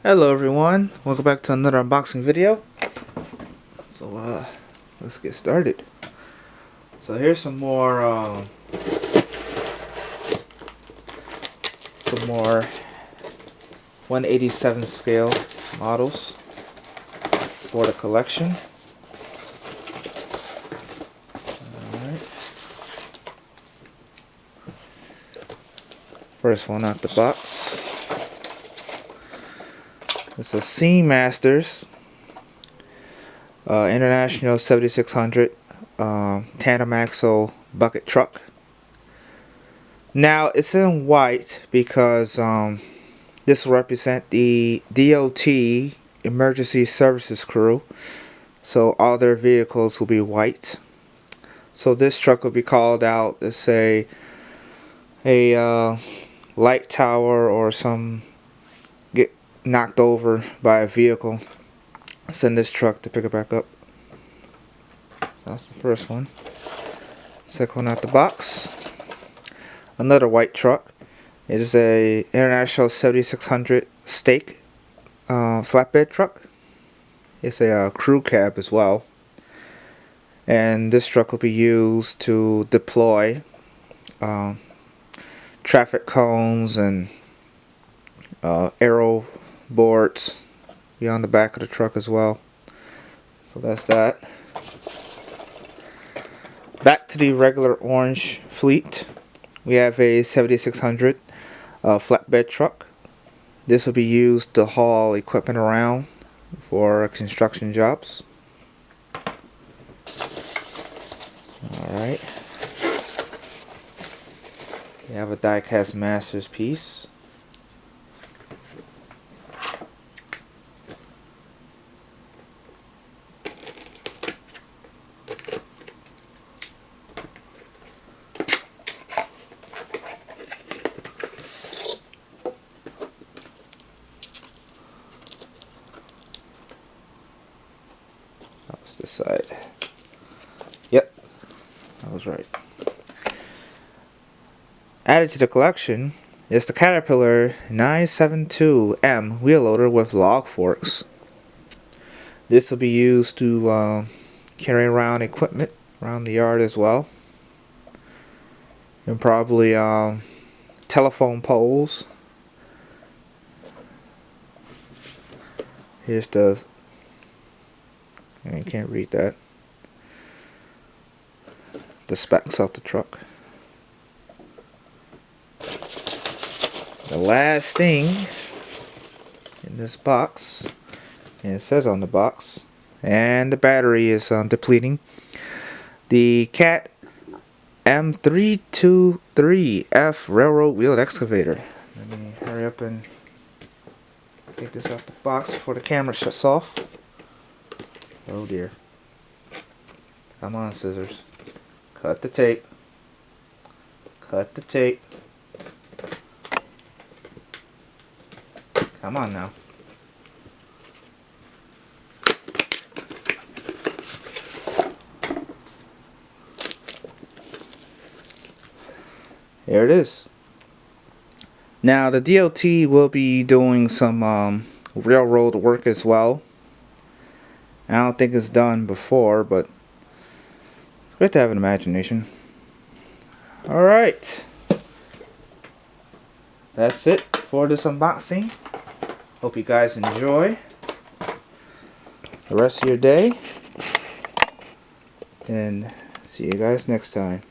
Hello everyone, welcome back to another unboxing video. So let's get started. So here's some more 187 scale models for the collection. Alright. First one out the box. It's a Scenemaster International 7600 tandem axle bucket truck. Now it's in white because this will represent the DOT emergency services crew, so all their vehicles will be white. So this truck will be called out to say a light tower or some get knocked over by a vehicle. Send this truck to pick it back up. So that's the first one. Second one out the box. Another white truck. It is a International 7600 stake flatbed truck. It's a crew cab as well. And this truck will be used to deploy traffic cones and arrow boards on the back of the truck as well. So that's that. Back to the regular orange fleet, we have a 7600 flatbed truck. This will be used to haul equipment around for construction jobs. Alright. We have a Diecast Masters piece. That's this side. Yep, I was right. Added to the collection is the Caterpillar 972M wheel loader with log forks. This will be used to carry around equipment around the yard as well, and probably telephone poles. Here's the, you can't read that, the specs of the truck. The last thing in this box, and it says on the box, and the battery is depleting, the Cat M323F railroad wheeled excavator. Let me hurry up and take this out the box before the camera shuts off. Oh dear. Come on, scissors. Cut the tape. Cut the tape. Come on now. There it is. Now the DOT will be doing some railroad work as well. I don't think it's done before, but it's great to have an imagination. Alright. That's it for this unboxing. Hope you guys enjoy the rest of your day, and see you guys next time.